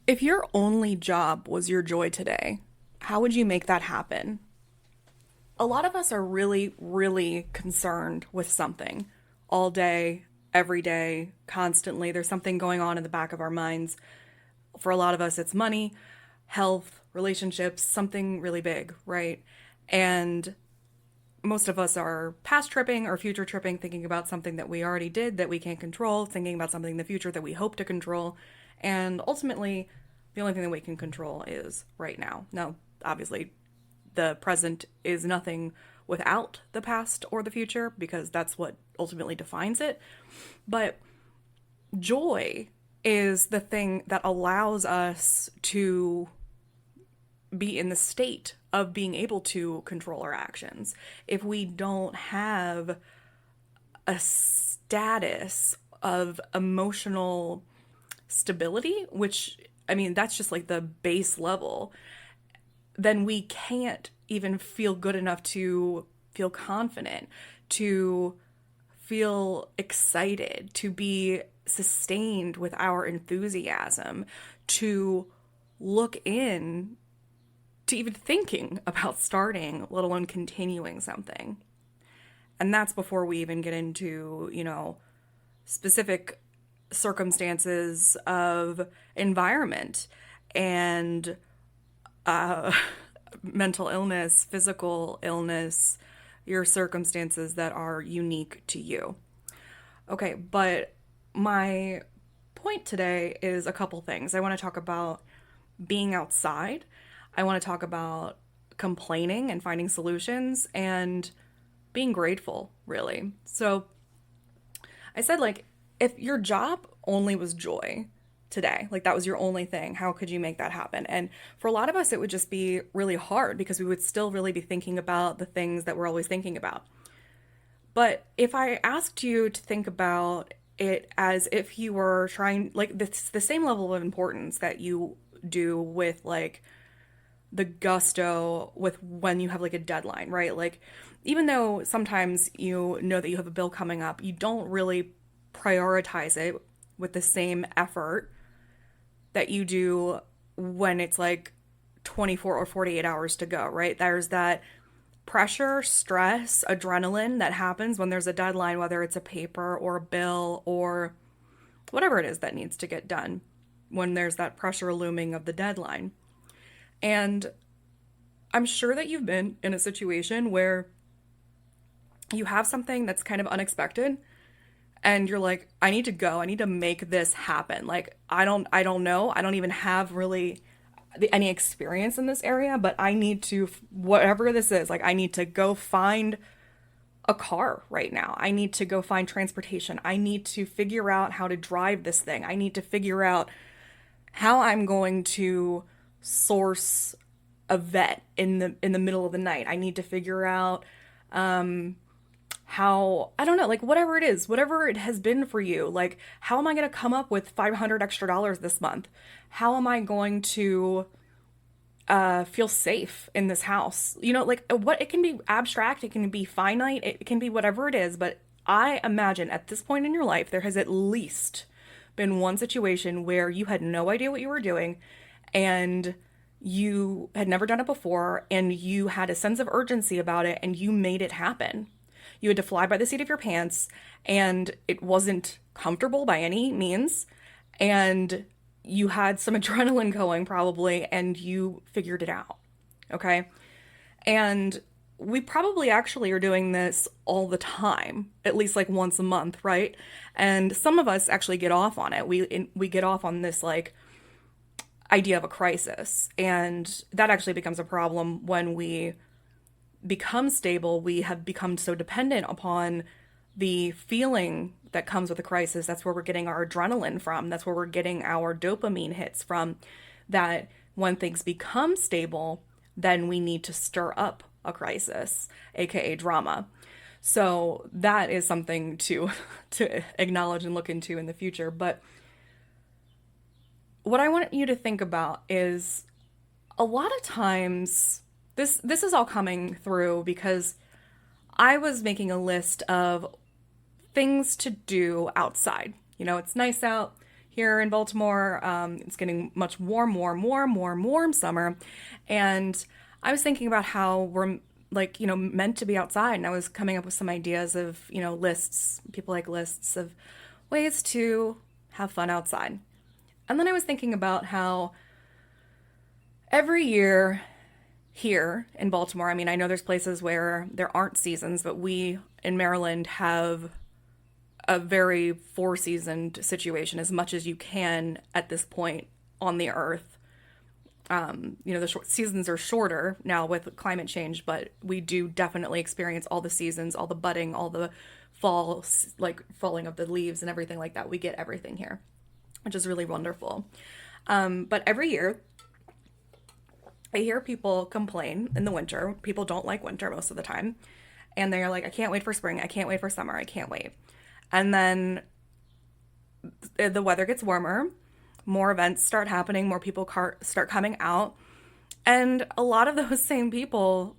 If your only job was your joy today, how would you make that happen? A lot of us are really, really concerned with something all day, every day, constantly. There's something going on in the back of our minds. For a lot of us, it's money, health, relationships, something really big, right? And most of us are past tripping or future tripping, thinking about something that we already did that we can't control, thinking about something in the future that we hope to control. And ultimately, the only thing that we can control is right now. Now, obviously, the present is nothing without the past or the future because that's what ultimately defines it. But joy is the thing that allows us to be in the state of being able to control our actions. If we don't have a status of emotional stability, which I mean, that's just like the base level, then we can't even feel good enough to feel confident, to feel excited, to be sustained with our enthusiasm, to look in to even thinking about starting, let alone continuing something. And that's before we even get into, specific circumstances of environment and uh, mental illness, physical illness, your circumstances that are unique to you. Okay, but my point today is a couple things. I want to talk about being outside. I want to talk about complaining and finding solutions and being grateful, really. So I said, like, if your job only was joy today, like that was your only thing, how could you make that happen? And for a lot of us, it would just be really hard because we would still really be thinking about the things that we're always thinking about. But if I asked you to think about it as if you were trying, like, the same level of importance that you do with, like, the gusto with when you have like a deadline, right? Like, even though sometimes you know that you have a bill coming up, you don't really prioritize it with the same effort that you do when it's like 24 or 48 hours to go, right? There's that pressure, stress, adrenaline that happens when there's a deadline, whether it's a paper or a bill or whatever it is that needs to get done, when there's that pressure looming of the deadline. And I'm sure that you've been in a situation where you have something that's kind of unexpected and you're like, I need to go. I need to make this happen. Like, I don't know. I don't even have really any experience in this area, but I need to, whatever this is, like, I need to go find a car right now. I need to go find transportation. I need to figure out how to drive this thing. I need to figure out how I'm going to source a vet in the middle of the night. I need to figure out how, I don't know, like, whatever it is, whatever it has been for you, like, how am I going to come up with $500 extra this month? How am I going to feel safe in this house? Like, what, it can be abstract, it can be finite, it can be whatever it is, but I imagine at this point in your life there has at least been one situation where you had no idea what you were doing and you had never done it before and you had a sense of urgency about it and you made it happen. You had to fly by the seat of your pants and it wasn't comfortable by any means. And you had some adrenaline going probably and you figured it out. Okay. And we probably actually are doing this all the time, at least like once a month, right? And some of us actually get off on it. We get off on this like idea of a crisis, and that actually becomes a problem when we become stable. We have become so dependent upon the feeling that comes with a crisis. That's where we're getting our adrenaline from. That's where we're getting our dopamine hits from. That when things become stable, then we need to stir up a crisis, aka drama. So that is something to to acknowledge and look into in the future. But what I want you to think about is a lot of times this is all coming through because I was making a list of things to do outside. It's nice out. here in Baltimore. It's getting much warm summer. And I was thinking about how we're like, meant to be outside. And I was coming up with some ideas of, lists. People like lists of ways to have fun outside. And then I was thinking about how every year here in Baltimore, I mean, I know there's places where there aren't seasons, but we in Maryland have a very four-seasoned situation as much as you can at this point on the earth. The seasons are shorter now with climate change, but we do definitely experience all the seasons, all the budding, all the fall, like falling of the leaves and everything like that. We get everything here, which is really wonderful. But every year, I hear people complain in the winter. People don't like winter most of the time. And they're like, I can't wait for spring. I can't wait for summer. I can't wait. And then the weather gets warmer. More events start happening. More people start coming out. And a lot of those same people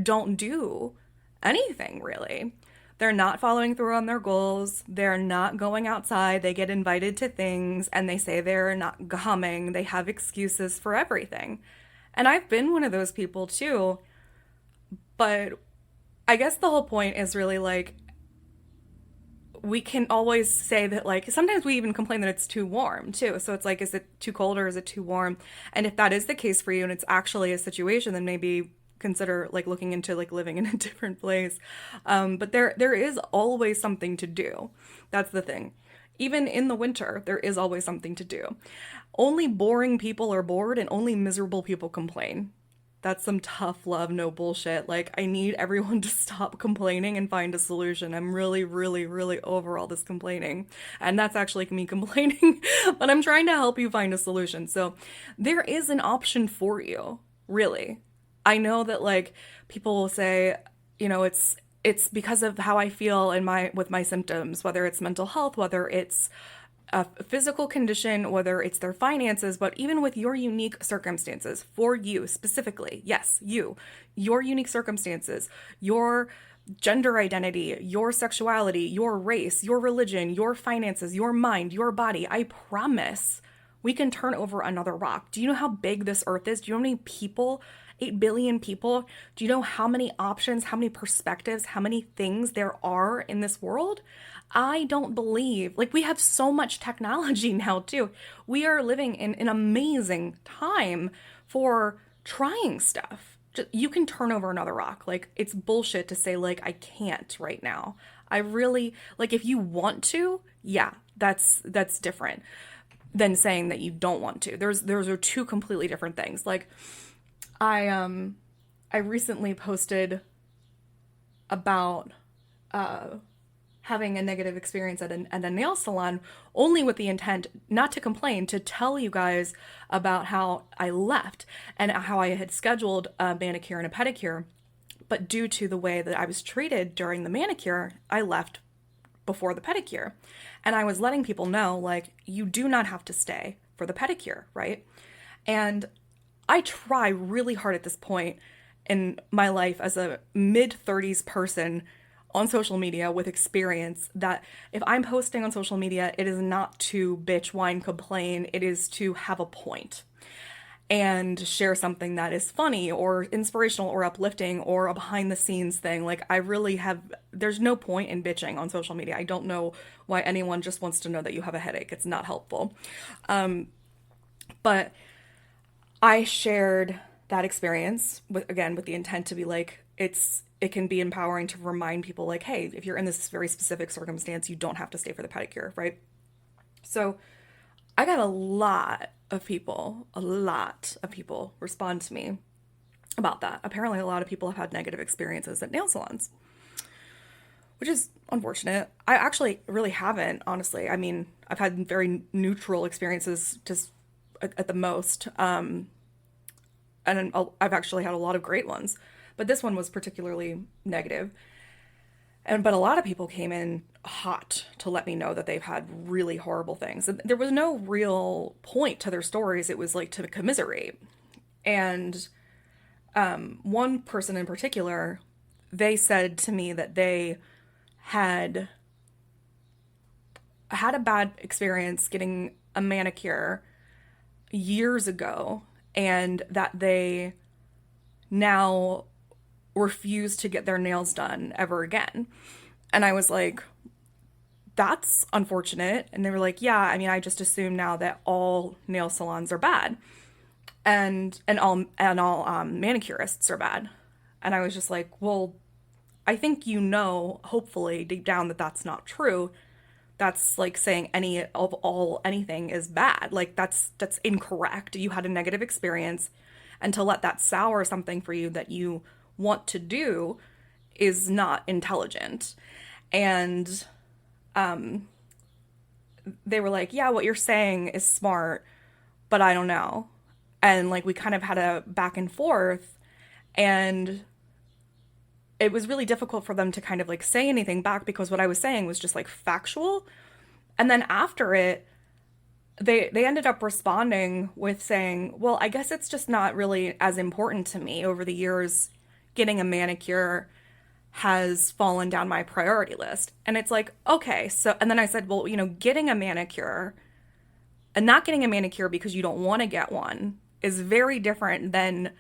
don't do anything really. They're not following through on their goals. They're not going outside. They get invited to things and they say they're not coming. They have excuses for everything. And I've been one of those people too. But I guess the whole point is really like, we can always say that, like, sometimes we even complain that it's too warm too. So it's like, is it too cold or is it too warm? And if that is the case for you and it's actually a situation, then maybe consider like looking into like living in a different place. But there is always something to do. That's the thing. Even in the winter, there is always something to do. Only boring people are bored and only miserable people complain. That's some tough love, no bullshit. Like, I need everyone to stop complaining and find a solution. I'm really, really, really over all this complaining. And that's actually me complaining, but I'm trying to help you find a solution. So there is an option for you, really. I know that like people will say, it's because of how I feel with my symptoms, whether it's mental health, whether it's a physical condition, whether it's their finances, but even with your unique circumstances for you specifically, yes, your unique circumstances, your gender identity, your sexuality, your race, your religion, your finances, your mind, your body, I promise we can turn over another rock. Do you know how big this earth is? Do you know how many people? 8 billion people? Do you know how many options, how many perspectives, how many things there are in this world? I don't believe, like, we have so much technology now too. We are living in an amazing time for trying stuff. You can turn over another rock. Like, it's bullshit to say like, I can't right now. I really, like, if you want to, yeah, that's different than saying that you don't want to. Those are two completely different things. Like, I recently posted about having a negative experience at a nail salon, only with the intent not to complain, to tell you guys about how I left and how I had scheduled a manicure and a pedicure, but due to the way that I was treated during the manicure, I left before the pedicure. And I was letting people know, like, you do not have to stay for the pedicure, right? And I try really hard at this point in my life as a mid-30s person on social media with experience that if I'm posting on social media, it is not to bitch, whine, complain. It is to have a point and share something that is funny or inspirational or uplifting or a behind the scenes thing. Like, I really have, there's no point in bitching on social media. I don't know why anyone just wants to know that you have a headache. It's not helpful. But I shared that experience with the intent to be like, it can be empowering to remind people like, hey, if you're in this very specific circumstance, you don't have to stay for the pedicure, right? So I got a lot of people respond to me about that. Apparently a lot of people have had negative experiences at nail salons, which is unfortunate. I actually really haven't, honestly. I mean, I've had very neutral experiences just at the most. And I've actually had a lot of great ones, but this one was particularly negative. But a lot of people came in hot to let me know that they've had really horrible things. And there was no real point to their stories. It was like to commiserate. And one person in particular, they said to me that they had I had a bad experience getting a manicure years ago, and that they now refuse to get their nails done ever again. And I was like, that's unfortunate. And they were like, yeah, I mean, I just assume now that all nail salons are bad and all manicurists are bad. And I was just like, well, I think you know, hopefully deep down, that that's not true. That's like saying anything is bad. Like that's incorrect. You had a negative experience, and to let that sour something for you that you want to do is not intelligent. And they were like, yeah, what you're saying is smart, but I don't know. And like we kind of had a back and forth, and it was really difficult for them to kind of like say anything back because what I was saying was just like factual. And then after it, they ended up responding with saying, "Well, I guess it's just not really as important to me. Over the years, getting a manicure has fallen down my priority list." And it's like, "Okay, so," and then I said, "Well, getting a manicure and not getting a manicure because you don't want to get one is very different than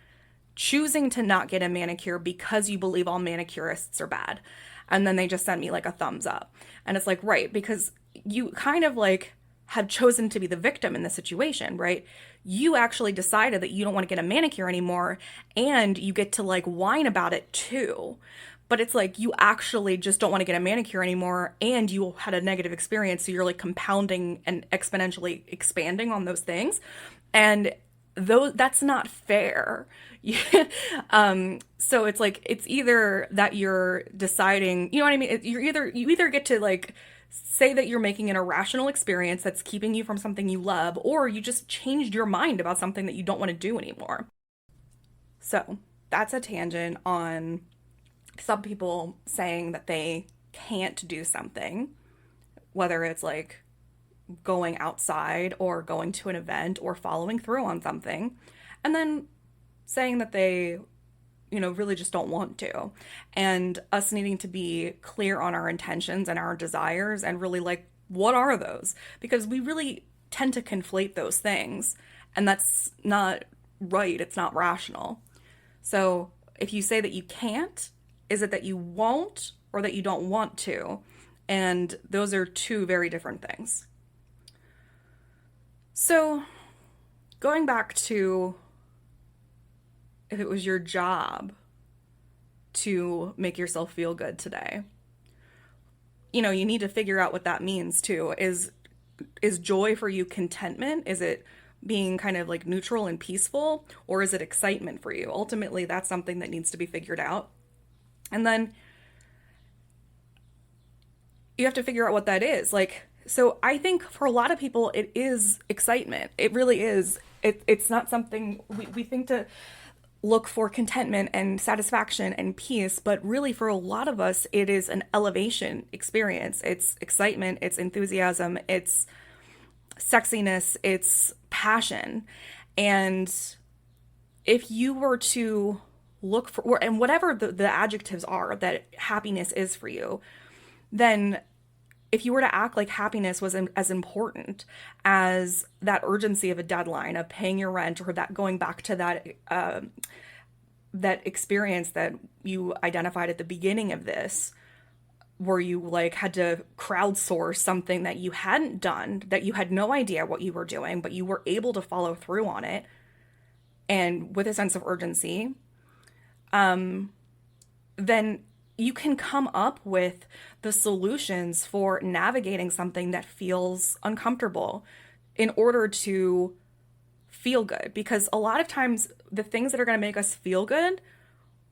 choosing to not get a manicure because you believe all manicurists are bad." And then they just sent me like a thumbs up. And it's like, right, because you kind of like have chosen to be the victim in the situation, right? You actually decided that you don't want to get a manicure anymore, and you get to like whine about it too. But it's like you actually just don't want to get a manicure anymore, and you had a negative experience, so you're like compounding and exponentially expanding on those things. And though that's not fair. So it's like it's either that you're deciding, you know what I mean? You either get to like say that you're making an irrational experience that's keeping you from something you love, or you just changed your mind about something that you don't want to do anymore. So that's a tangent on some people saying that they can't do something, whether it's like going outside or going to an event or following through on something, and then saying that they, really just don't want to. And us needing to be clear on our intentions and our desires and really like, what are those? Because we really tend to conflate those things, and that's not right. It's not rational. So if you say that you can't, is it that you won't or that you don't want to? And those are two very different things. So, going back to if it was your job to make yourself feel good today, you need to figure out what that means too. Is joy for you contentment? Is it being kind of like neutral and peaceful, or is it excitement for you? Ultimately, that's something that needs to be figured out. And then you have to figure out what that is. Like, so I think for a lot of people, it is excitement. It really is. It's not something we think to look for contentment and satisfaction and peace, but really for a lot of us, it is an elevation experience. It's excitement, it's enthusiasm, it's sexiness, it's passion. And if you were to look for, and whatever the adjectives are that happiness is for you, then if you were to act like happiness was as important as that urgency of a deadline of paying your rent, or that going back to that experience that you identified at the beginning of this, where you like had to crowdsource something that you hadn't done, that you had no idea what you were doing, but you were able to follow through on it, and with a sense of urgency, then you can come up with the solutions for navigating something that feels uncomfortable in order to feel good. Because a lot of times, the things that are going to make us feel good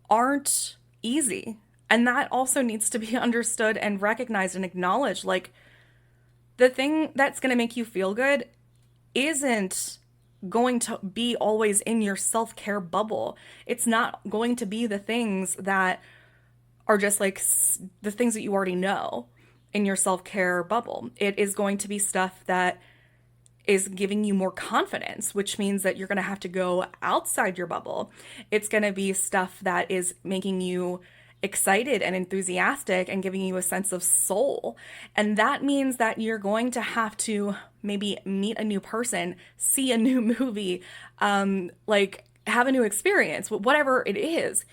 aren't easy. And that also needs to be understood and recognized and acknowledged. Like, the thing that's going to make you feel good isn't going to be always in your self-care bubble. It's not going to be the things that are just like the things that you already know in your self-care bubble. It is going to be stuff that is giving you more confidence, which means that you're going to have to go outside your bubble. It's going to be stuff that is making you excited and enthusiastic and giving you a sense of soul. And that means that you're going to have to maybe meet a new person, see a new movie, like have a new experience, whatever it is.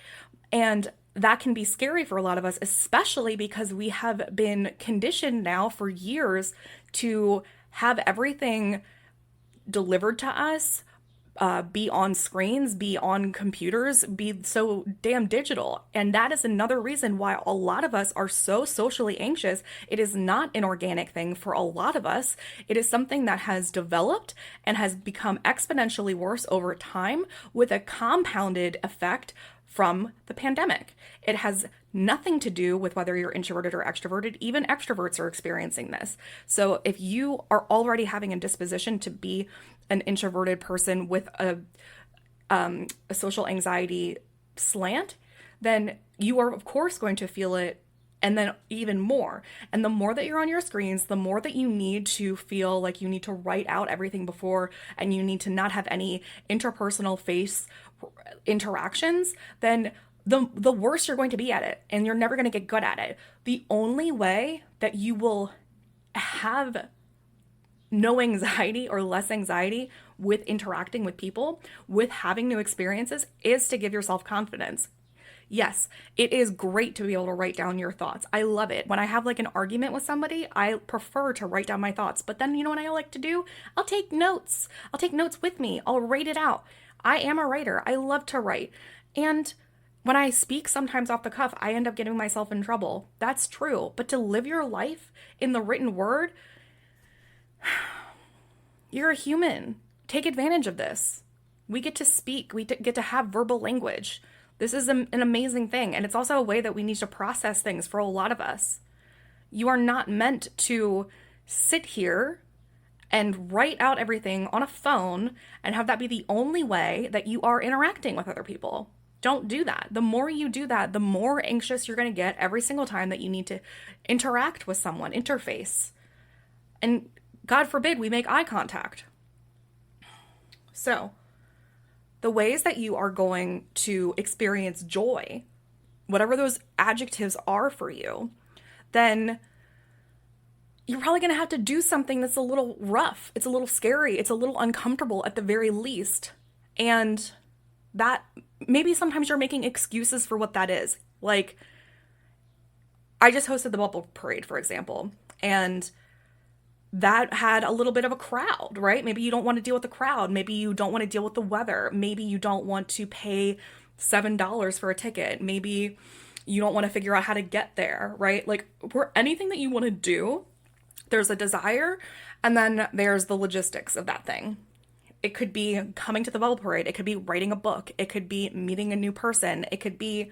And that can be scary for a lot of us, especially because we have been conditioned now for years to have everything delivered to us, be on screens, be on computers, be so damn digital. And that is another reason why a lot of us are so socially anxious. It is not an organic thing for a lot of us. It is something that has developed and has become exponentially worse over time with a compounded effect from the pandemic. It has nothing to do with whether you're introverted or extroverted. Even extroverts are experiencing this. So if you are already having a disposition to be an introverted person with a social anxiety slant, then you are, of course, going to feel it, and then even more. And the more that you're on your screens, the more that you need to feel like you need to write out everything before, and you need to not have any interpersonal face interactions, then the worse you're going to be at it, and you're never going to get good at it. The only way that you will have no anxiety or less anxiety with interacting with people, with having new experiences, is to give yourself confidence. Yes, it is great to be able to write down your thoughts. I love it. When I have like an argument with somebody, I prefer to write down my thoughts. But then you know what I like to do? I'll take notes. I'll take notes with me. I'll write it out. I am a writer. I love to write. And when I speak sometimes off the cuff, I end up getting myself in trouble. That's true. But to live your life in the written word, you're a human. Take advantage of this. We get to speak. We get to have verbal language. This is an amazing thing. And it's also a way that we need to process things for a lot of us. You are not meant to sit here and write out everything on a phone and have that be the only way that you are interacting with other people. Don't do that. The more you do that, the more anxious you're going to get every single time that you need to interact with someone, interface. And God forbid we make eye contact. So, the ways that you are going to experience joy, whatever those adjectives are for you, then you're probably going to have to do something that's a little rough. It's a little scary. It's a little uncomfortable at the very least. And that maybe sometimes you're making excuses for what that is. Like, I just hosted the Bubble Parade, for example, and that had a little bit of a crowd, right? Maybe you don't want to deal with the crowd. Maybe you don't want to deal with the weather. Maybe you don't want to pay $7 for a ticket. Maybe you don't want to figure out how to get there, right? Like, for anything that you want to do, there's a desire, and then there's the logistics of that thing. It could be coming to the Bubble Parade. It could be writing a book. It could be meeting a new person. It could be,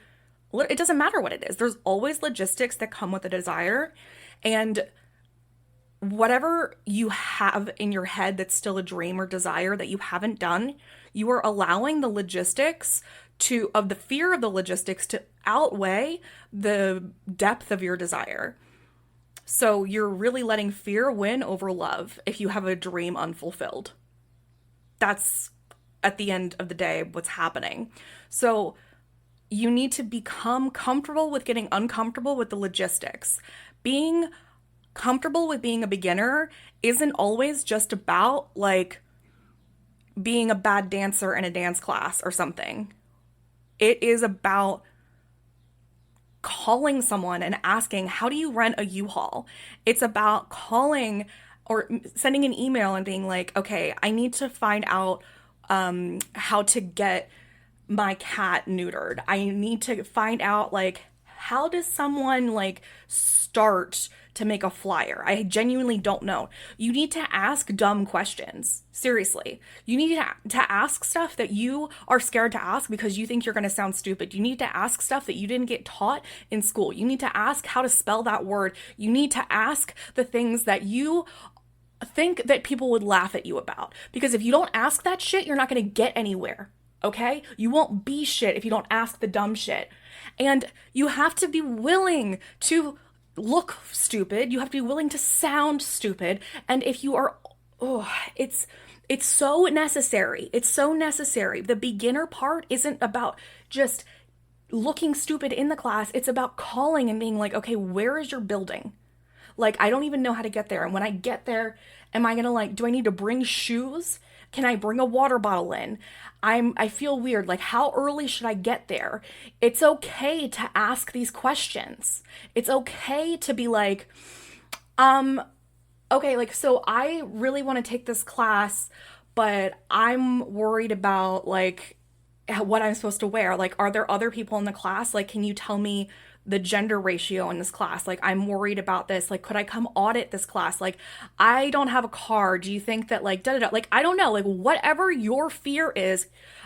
it doesn't matter what it is. There's always logistics that come with a desire. And whatever you have in your head that's still a dream or desire that you haven't done, you are allowing the logistics of the fear of the logistics to outweigh the depth of your desire. So you're really letting fear win over love if you have a dream unfulfilled. That's, at the end of the day, what's happening. So you need to become comfortable with getting uncomfortable with the logistics. Being comfortable with being a beginner isn't always just about, like, being a bad dancer in a dance class or something. It is about calling someone and asking, how do you rent a U-Haul? It's about calling or sending an email and being like, okay, I need to find out how to get my cat neutered. I need to find out, like, how does someone, like, start to make a flyer? I genuinely don't know. You need to ask dumb questions. Seriously. You need to ask stuff that you are scared to ask because you think you're going to sound stupid. You need to ask stuff that you didn't get taught in school. You need to ask how to spell that word. You need to ask the things that you think that people would laugh at you about. Because if you don't ask that shit, you're not going to get anywhere. Okay? You won't be shit if you don't ask the dumb shit. And you have to be willing to look stupid. You have to be willing to sound stupid. And if you are, it's so necessary. It's so necessary. The beginner part isn't about just looking stupid in the class. It's about calling and being like, okay, where is your building? Like, I don't even know how to get there. And when I get there, am I gonna like, do I need to bring shoes? Can I bring a water bottle in? I feel weird. Like, how early should I get there? It's okay to ask these questions. It's okay to be like, okay, like, so I really want to take this class, but I'm worried about like what I'm supposed to wear. Like, are there other people in the class? Like, can you tell me the gender ratio in this class? Like, I'm worried about this. Like, could I come audit this class? Like, I don't have a car. Do you think that, like, da da da? Like, I don't know. Like, whatever your fear is,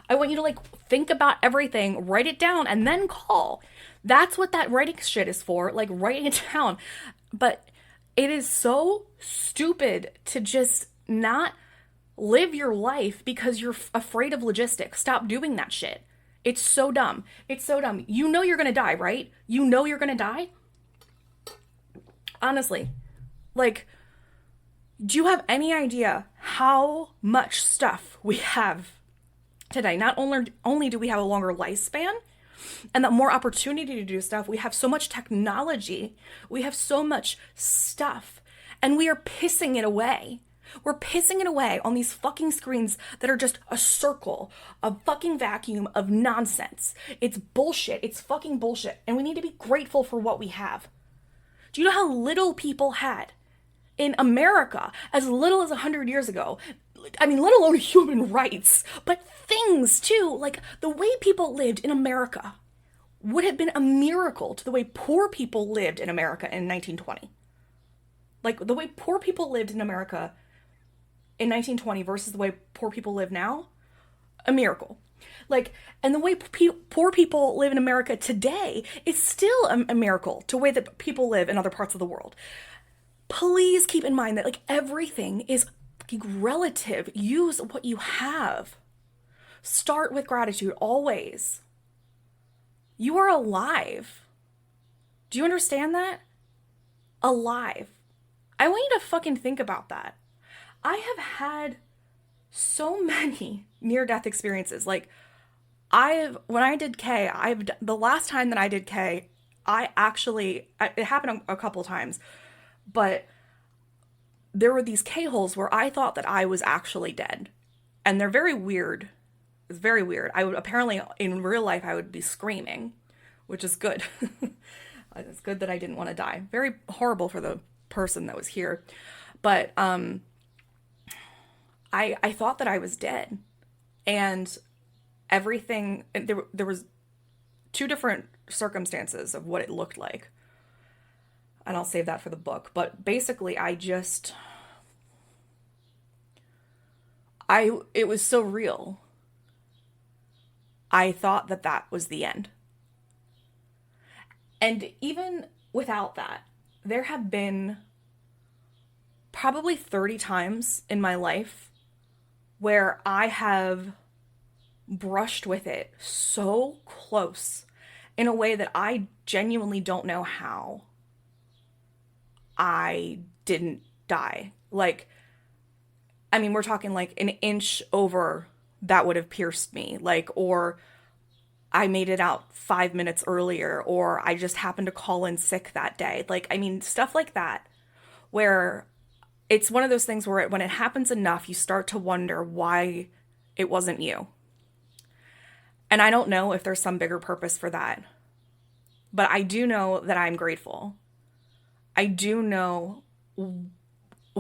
I want you to, like, think about everything, write it down, and then call. That's what that writing shit is for. Like, writing it down. But it is so stupid to just not live your life because you're afraid of logistics. Stop doing that shit. It's so dumb. It's so dumb. You know you're gonna die, right? You know you're gonna die? Honestly. Like, do you have any idea how much stuff we have today? Not only do we have a longer lifespan and the more opportunity to do stuff, we have so much technology, we have so much stuff, and we are pissing it away. We're pissing it away on these fucking screens that are just a circle, a fucking vacuum of nonsense. It's bullshit. It's fucking bullshit. And we need to be grateful for what we have. Do you know how little people had in America as little as 100 years ago? I mean, let alone human rights, but things too. Like, the way people lived in America would have been a miracle to the way poor people lived in America in 1920. Like, the way poor people lived in America in 1920 versus the way poor people live now, a miracle. Like, and the way poor people live in America today is still a miracle to the way that people live in other parts of the world. Please keep in mind that, like, everything is relative. Use what you have. Start with gratitude always. You are alive. Do you understand that? Alive. I want you to fucking think about that. I have had so many near-death experiences. Like, when I did K, the last time that I did K, it happened a couple times, but there were these K-holes where I thought that I was actually dead. And they're very weird. It's very weird. Apparently, in real life, I would be screaming, which is good. It's good that I didn't want to die. Very horrible for the person that was here. But, I thought that I was dead, and everything, there was two different circumstances of what it looked like, and I'll save that for the book. But basically, it was so real. I thought that that was the end. And even without that, there have been probably 30 times in my life where I have brushed with it so close in a way that I genuinely don't know how I didn't die. Like, I mean, we're talking like an inch over that would have pierced me. Like, or I made it out 5 minutes earlier, or I just happened to call in sick that day. Like, I mean, stuff like that, where it's one of those things where when it happens enough, you start to wonder why it wasn't you. And I don't know if there's some bigger purpose for that, but I do know that I'm grateful. I do know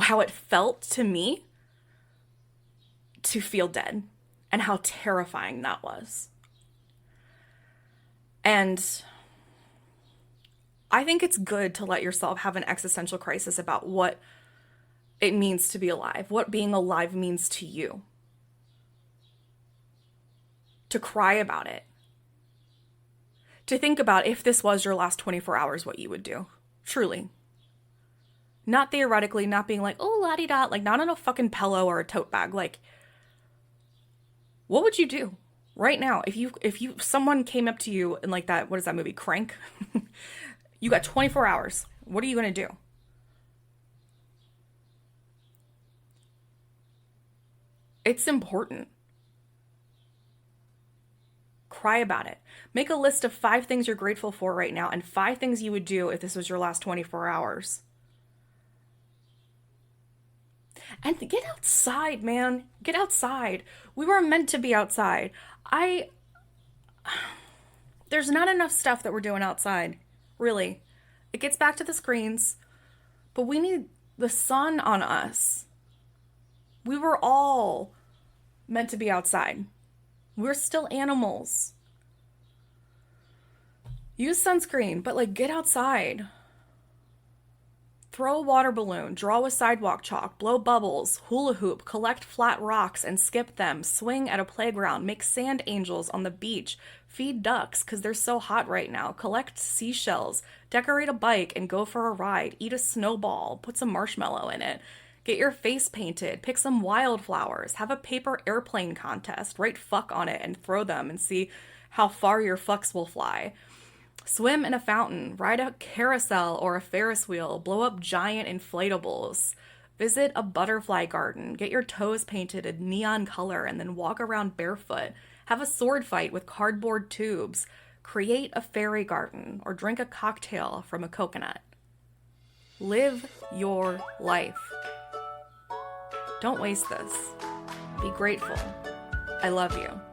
how it felt to me to feel dead and how terrifying that was. And I think it's good to let yourself have an existential crisis about what it means to be alive, what being alive means to you. To cry about it. To think about if this was your last 24 hours, what you would do. Truly. Not theoretically, not being like, oh, la-di-da, like not on a fucking pillow or a tote bag. Like, what would you do right now if someone came up to you and like that, what is that movie, Crank? You got 24 hours. What are you going to do? It's important. cry about it. Make a list of 5 things you're grateful for right now and 5 things you would do if this was your last 24 hours. And get outside, man. Get outside. We were meant to be outside. There's not enough stuff that we're doing outside, really. It gets back to the screens, but we need the sun on us. We were all meant to be outside. We're still animals. Use sunscreen, but like get outside. Throw a water balloon, draw with sidewalk chalk, blow bubbles, hula hoop, collect flat rocks and skip them, swing at a playground, make sand angels on the beach, feed ducks because they're so hot right now, collect seashells, decorate a bike and go for a ride, eat a snowball, put some marshmallow in it, get your face painted, pick some wildflowers, have a paper airplane contest, write fuck on it and throw them and see how far your fucks will fly. Swim in a fountain, ride a carousel or a Ferris wheel, blow up giant inflatables, visit a butterfly garden, get your toes painted a neon color and then walk around barefoot, have a sword fight with cardboard tubes, create a fairy garden, or drink a cocktail from a coconut. Live your life. Don't waste this. Be grateful. I love you.